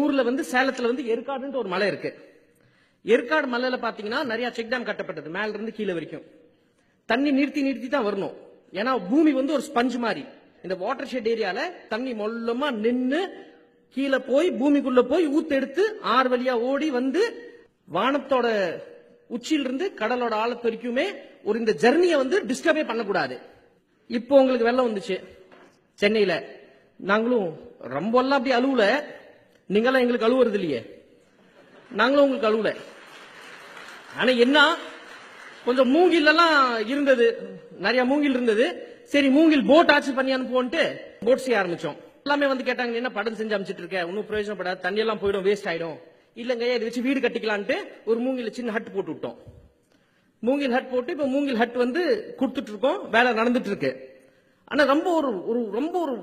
ஊர்ல சேலத்துல ஏற்காடுன்ற ஒரு மலை இருக்கு. ஏற்காடு மலையில பாத்தீங்கன்னா நிறைய செக் டேம் கட்டப்பட்டது, மேல இருந்து கீழே வரைக்கும். தண்ணி நிறுத்தி தான் வரணும். ஏன்னா பூமி ஒரு ஸ்பஞ்ச் மாதிரி. இந்த வாட்டர் ஷெட் ஏரியால தண்ணி மொல்லமா நின்னு கீழே போய் பூமிக்குள்ள போய் ஊத்தெடுத்து ஆறு வழியா ஓடி வானத்தோட உச்சியிலிருந்து கடலோட ஆழத்து வரைக்குமே ஒரு இந்த ஜர்னியை டிஸ்டர்பே பண்ணக்கூடாது. இப்போ உங்களுக்கு வெள்ளம் வந்துச்சு சென்னையில. நாங்களும் ரொம்ப எல்லாம் அப்படி அழுவல, நீங்களாம் எங்களுக்கு அழுவுறது இல்லையே, நாங்களும் உங்களுக்கு அழுவல. ஆனா என்ன, கொஞ்சம் மூங்கில் எல்லாம் இருந்தது, நிறைய மூங்கில் இருந்தது. சரி மூங்கில் போட் ஆட்சி பண்ணி அனுப்புவோன்ட்டு போட் செய்ய ஆரம்பிச்சோம். எல்லாமே கேட்டாங்க, என்ன படம் செஞ்சு அமைச்சிட்டு இருக்க, ஒன்னும் பிரயோஜனப்படாது, தண்ணி எல்லாம் போயிடும், வேஸ்ட் ஆயிடும். இல்லங்க இதை வச்சு வீடு கட்டிக்கலான்ட்டு ஒரு மூங்கில சின்ன ஹட் போட்டு விட்டோம். மூங்கில் ஹட் போட்டு இப்ப மூங்கில் ஹட் கொடுத்துட்டு இருக்கோம், வேலை நடந்துட்டு இருக்கு. ஆனா ரொம்ப ஒரு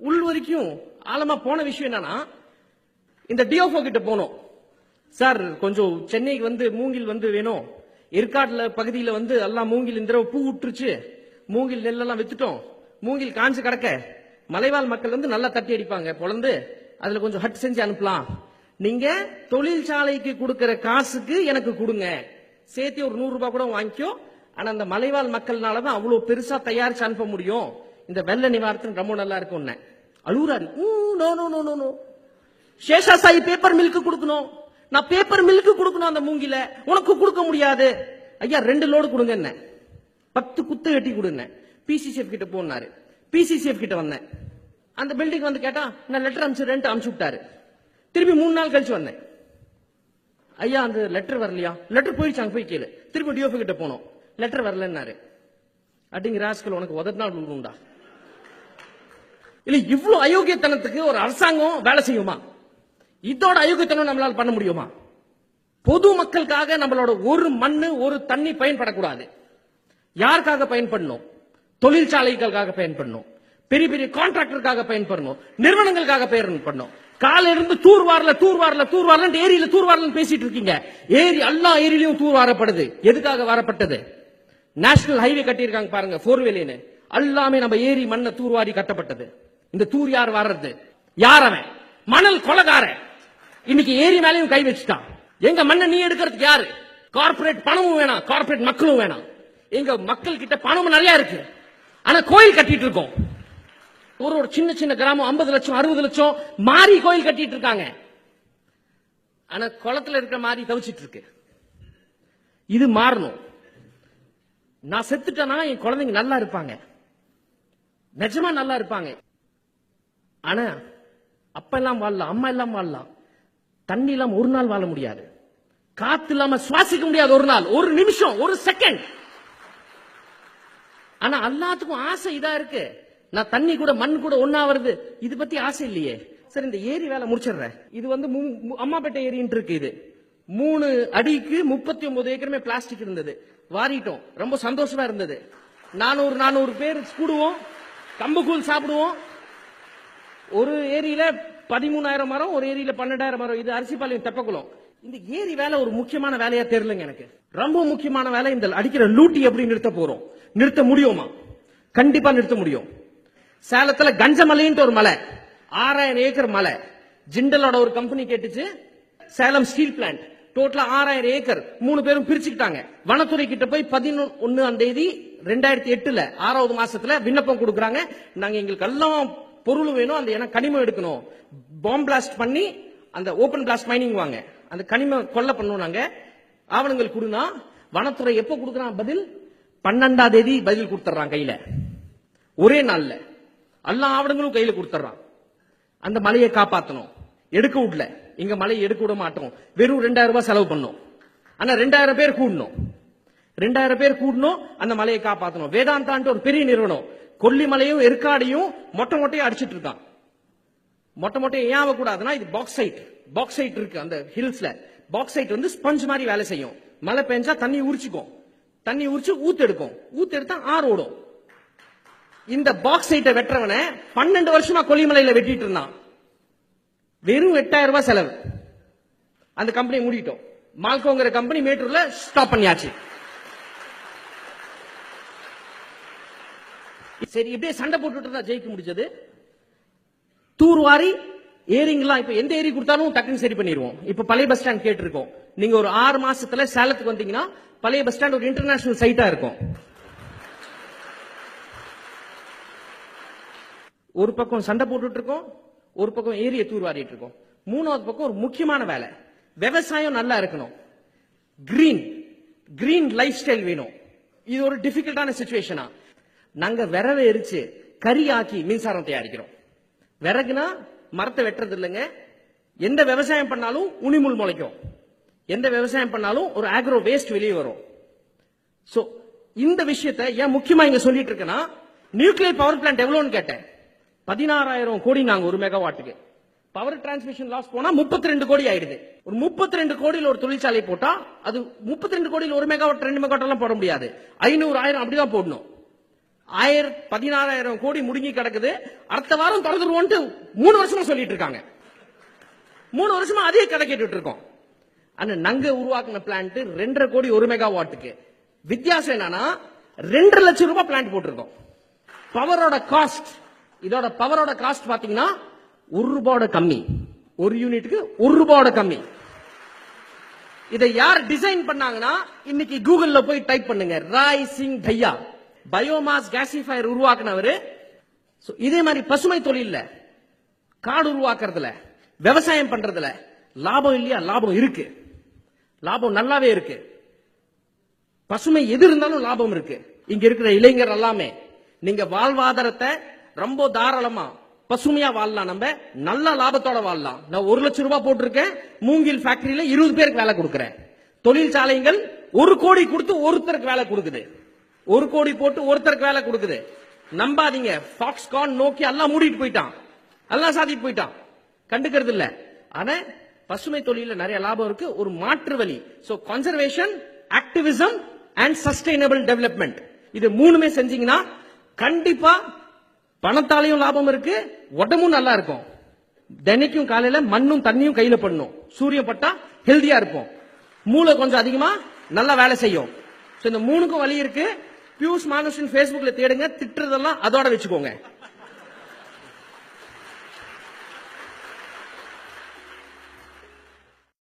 உள் வரைக்கும் ஆழமா போன விஷயம் என்னன்னா, இந்த டிஓஃபோ கிட்ட போனோம். சார் கொஞ்சம் சென்னைக்கு மூங்கில் வேணும், ஏற்காடுல பகுதியில எல்லாம் மூங்கில் இந்த பூ விட்டுருச்சு, மூங்கில் நெல்லெல்லாம் வித்துட்டோம், மூங்கில் காஞ்சு கிடக்க, மலைவாழ் மக்கள் நல்லா தட்டி அடிப்பாங்க பொழந்து, அதுல கொஞ்சம் ஹட் செஞ்சு அனுப்பலாம், நீங்க தொழிற்சாலைக்கு கொடுக்கிற காசுக்கு எனக்கு கொடுங்க, சேர்த்து ஒரு 100 ரூபாய் கூட வாங்கிக்கோ, ஆனா அந்த மலைவாழ் மக்கள்னாலதான் அவ்வளவு பெருசா தயாரிச்சு அனுப்ப முடியும், இந்த வெள்ள நிவாரணம் ரொம்ப நல்லா இருக்கும். அழுகுறாரு, சேஷாசாயி பேப்பர் மில்க் கொடுக்கணும், நான் பேப்பர் மில்க் கொடுக்கணும், அந்த மூங்கில உனக்கு கொடுக்க முடியாது ஐயா, 2 லோடு கொடுங்க, என்ன 10 குத்து வெட்டி கொடுங்க. பிசிசிஎஃப் கிட்ட போனாரு, பிசிசிஎஃப் கிட்ட வந்தேன். அந்த பில்டிங் கேட்டா நான் லெட்டர் அனுப்பிச்சு ரெண்ட் அனுப்பிச்சு விட்டாரு. திருப்பி 3 நாள் கழிச்சு வந்தேன், ஐயா அந்த லெட்டர் வரலையா, லெட்டர் போயிடுச்சு, அங்க போய் கேளு. திருப்பி டிஓபி கிட்ட போனோம், லெட்டர் வரலன்னாரு. அப்படிங்கிற ராஸ்கல் உனக்கு உதட்டினா உண்டா இல்ல? இவ்வளவு அயோக்கியத்தனத்துக்கு ஒரு அரசாங்கம் வேலை செய்யுமா? இதோட அயோக்கியத்தனம் நம்மளால பண்ண முடியுமா? பொது மக்களுக்காக நம்மளோட ஒரு மண்ணு ஒரு தண்ணி பயன்படக்கூடாது. யாருக்காக பயன்படணும்? தொழிற்சாலைகளுக்காக பயன்படணும், பெரிய பெரிய கான்ட்ராக்டருக்காக பயன்படணும், நிறுவனங்களுக்காக பயன்படணும். கால இருந்து தூர்வாரல ஏரியில தூர்வாரல பேசிட்டு இருக்கீங்க. ஏரி எல்லா ஏரியிலும் தூர்வாரப்படுது. எதுக்காக வரப்பட்டது? நேஷனல் ஹைவே கட்டியிருக்காங்க பாருங்க, 4 வேலைன்னு, எல்லாமே நம்ம ஏரி மண்ணை தூர்வாரி கட்டப்பட்டது. இந்த தூர் யார் வர்றது? யார் அவன்? மணல் கொலகாரன். இன்னைக்கு ஏரி மேலையும் கை வச்சுட்டான். எங்க மண்ணை நீ எடுக்கிறதுக்கு யாரு? கார்பரேட் பணமும் வேணாம், கார்பரேட் மக்களும் வேணாம். எங்க மக்கள் கிட்ட பணமும் நிறைய இருக்கு, ஆனா கோயில் கட்டிட்டு இருக்கோம். ஒரு சின்ன சின்ன கிராமம் 50 லட்சம் 60 லட்சம் மாறி கோயில் கட்டிட்டு இருக்காங்க, ஆனா குளத்துல இருக்கிற மாதிரி தவிச்சிட்டு இருக்கு. இது மாறணும். நான் செத்துட்டேன்னா என் குழந்தைங்க நல்லா இருப்பாங்க, நிஜமா நல்லா இருப்பாங்க. ஆனா அப்பா எல்லாம் வாழலாம், அம்மா எல்லாம் வாழலாம், தண்ணி இல்லாம ஒரு நாள் வாழ முடியாது, காத்து இல்லாம சுவாசிக்க முடியாது ஒரு நாள், ஒரு நிமிஷம், ஒரு செகண்ட். ஆனா எல்லாத்துக்கும் ஆசை இதா இருக்கு, நான் தண்ணி கூட மண் கூட ஒன்னா வருது, இது பத்தி ஆசை இல்லையே. சரி இந்த ஏரி வேலை முடிச்சிடுறேன். இது அம்மாப்பேட்டை ஏரின்னு இருக்கு. இது 3 அடிக்கு 39 ஏக்கருமே பிளாஸ்டிக் இருந்தது, வாரிட்டோம். ரொம்ப சந்தோஷமா இருந்தது. 400 பேர் கூடுவோம், கம்புக்கூழ் சாப்பிடுவோம். ஒரு ஏரியில 13,000 மரம், ஒரு ஏரியில 12,000 மரம். இது அரிசிபாளையம் தெப்பக்குளம். இந்த ஏரி வேலை ஒரு முக்கியமான வேலையா தெரியலங்க எனக்கு. ரொம்ப முக்கியமான வேலை இந்த அடிக்கிற லூட்டி எப்படி நிறுத்த போறோம். நிறுத்த முடியுமா? கண்டிப்பா நிறுத்த முடியும். சேலத்துல கஞ்சமலைன்ட்டு ஒரு மலை, 6000 ஏக்கர் மலை, ஜிண்டலோட ஒரு கம்பெனி கேட்டுச்சு. சேலம் ஸ்டீல் பிளான்ட் டோட்டலா 6000 ஏக்கர் 3 பேரும் பிரிச்சுக்கிட்டாங்க. வனத்துறை கிட்ட போய் 11ஆம் தேதி 2008 6வது மாசத்துல விண்ணப்பம் கொடுக்கறாங்க. நாங்க எங்களுக்கு எல்லாம் பொருள் வேணும், அந்த கனிமம் எடுக்கணும், பாம் பிளாஸ்ட் பண்ணி அந்த ஓபன் பிளாஸ்ட் மைனிங் வாங்க, அந்த கனிம கொல்ல பண்ணுவோம், நாங்க ஆவணங்கள் கொடுனா. வனத்துறை எப்ப கொடுக்கறான் பதில்? 12ஆம் தேதி பதில் கொடுத்துறான் கையில, ஒரே நாள்ல எல்லா ஆவணங்களும் கையில கொடுத்துறான். அந்த மலையை காப்பாற்றணும், எடுக்க விடல. இங்க மலையை எடுக்க விட மாட்டோம், வெறும் 2000 ரூபாய் செலவு பண்ணோம். ஆனா 2000 பேர் கூடணும், 2000 பேர் கூடணும், அந்த மலையை காப்பாற்றணும். வேதாந்தான்ட்டு ஒரு பெரிய நிறுவனம் கொல்லிமலையும் ஏற்காடையும் மொட்டையா அடிச்சிட்டு இருக்கான். மொட்டையை ஏன் கூடாதுன்னா, இது பாக்சைட் இருக்கு அந்த ஹில்ஸ்ல. பாக்சைட் ஸ்பஞ்ச் மாதிரி வேலை செய்யும். மழை பெஞ்சா தண்ணி உரிச்சுக்கும், தண்ணி உரிச்சு ஊத்தெடுக்கும், ஊத்தெடுத்தா ஆறு ஓடும். இந்த பாக்சைட்டை வெட்டுறவனை 12 வருஷமா கொல்லிமலையில வெட்டிட்டு இருந்தான். வெறும் 8000 ரூபாய் செலவு. அந்த கம்பெனி மூடிட்டோம். மால்கோங்கிற கம்பெனி மேட்டூர்ல ஸ்டாப் பண்ணியாச்சு. சரி இப்படியே சண்டை போட்டுட்டு இருந்தா ஜெயிக்க முடிஞ்சது. தூர்வாரி ஏரிங்கெல்லாம் இப்ப எந்த ஏரி கொடுத்தாலும் டக்குன்னு சரி பண்ணிடுவோம். இப்ப பழைய பஸ் ஸ்டாண்ட் கேட்டிருக்கோம். நீங்க ஒரு 6 மாசத்துல சேலத்துக்கு வந்தீங்கன்னா பழைய பஸ் ஸ்டாண்ட் ஒரு இன்டர்நேஷனல் சைட்டா இருக்கும். ஒரு பக்கம் சண்டை போட்டுட்டு இருக்கோம், ஒரு பக்கம் ஏரிய தூர்வாரிட்டு இருக்கோம். மூணாவது பக்கம் ஒரு முக்கியமான வேலை, விவசாயம் நல்லா இருக்கணும். கிரீன் லைஃப் ஸ்டைல் வேணும். இது ஒரு டிஃபிகல்ட்டான சிச்சுவேஷனா. நாங்க விறகு எரிச்சு கறி ஆக்கி மின்சாரம் தயாரிக்கிறோம். விறகுனா மரத்தை வெட்டுறது இல்லைங்க. எந்த விவசாயம் பண்ணாலும் உனிமுள் முளைக்கும், எந்த விவசாயம் பண்ணாலும் ஒரு ஆக்ரோ வேஸ்ட் வெளியே வரும். சோ இந்த விஷயத்தை ஏன் முக்கியமா இங்க சொல்லிட்டு இருக்கேன்னா, நியூக்ளியர் பவர் பிளான்ட் எவ்வளவுன்னு கேட்டேன். 16,000 கோடி நாங்க ஒரு மெகாவாட்டுக்கு. பவர் டிரான்ஸ்மிஷன் லாஸ் போனா 32 கோடி ஆயிடுது. ஒரு 32 கோடியில் ஒரு தொழிற்சாலை போட்டா அது 32 கோடியில் 1 மெகாவாட் 2 மெகாவாட் எல்லாம் போட முடியாது. 500 1000 அப்படிதான் போடணும். 16,000 கோடி முடுங்கி கிடக்குது. அடுத்த வாரம் திறந்துருவோம்னு 3 வருஷமா சொல்லிட்டு இருக்காங்க. 3 வருஷமா அதே கதை கேட்டுட்டு இருக்கோம். ஆனா நாங்க உருவாக்குன பிளான்ட் 2.5 கோடி 1 மெகாவாட்டுக்கு. வித்தியாசம் என்னன்னா 2 லட்சம் ரூபாய் பிளான்ட் போட்டிருக்கோம். பவரோட காஸ்ட், இதோட பவரோட காஸ்ட் பாத்தீங்கன்னா 1 ரூபாயோட கம்மி. ஒரு யூனிட்டுக்கு 1 ரூபாயோட கம்மி. இதை யார் டிசைன் பண்ணாங்கன்னா, இன்னைக்கு கூகுள்ல போய் டைப் பண்ணுங்க, ராய் சிங் தையா, பயோமாஸ் கேசிஃபயர் உருவாக்குனவரு. இதே மாதிரி பசுமை தொழில்ல, காடு உருவாக்குறதுல, விவசாயம் பண்றதுல லாபம் இல்லையா? லாபம் இருக்கு, லாபம் நல்லாவே இருக்கு. பசுமை எது இருந்தாலும் லாபம் இருக்கு. இங்க இருக்கிற இளைஞர் எல்லாமே நீங்க வாழ்வாதாரத்தை ரொம்ப தாராளமா பசுமையா வாழலாம், நம்ம நல்ல லாபத்தோட வாழலாம். நான் 1 லட்சம் ரூபாய் போட்டிருக்கேன், மூங்கில் ஃபேக்டரியில 20 பேருக்கு வேலை கொடுக்கிறேன். தொழிற்சாலைகள் 1 கோடி கொடுத்து ஒருத்தருக்கு வேலை கொடுக்குது. 1 கோடி போட்டு ஒருத்தருக்கு வேலை கொடுக்குது. நம்பாதீங்க, ஃபாக்ஸ்கான் நோக்கி எல்லாம் மூடிட்டு போயிட்டான், எல்லாம் சாதிட்டு போயிட்டான், கண்டுக்கிறது இல்ல. ஆனா பசுமை தொழில நிறைய லாபம் இருக்கு. ஒரு மாற்று வழி. So conservation, activism and sustainable development, இது மூணுமே செஞ்சீங்கன்னா கண்டிப்பா பணத்தாலையும் லாபம் இருக்கு, உடம்பும் நல்லா இருக்கும். தினைக்கும் காலையில மண்ணும் தண்ணியும் கையில பண்ணணும். சூரியன் பட்டா ஹெல்தியா இருப்போம். மூளை கொஞ்சம் அதிகமா நல்லா வேலை செய்யும். இந்த மூணுக்கும் வழி இருக்கு. பியூஷ் மானுஷன் Facebookல தேடுங்க, திட்டுறதெல்லாம் அதோட வச்சுக்கோங்க.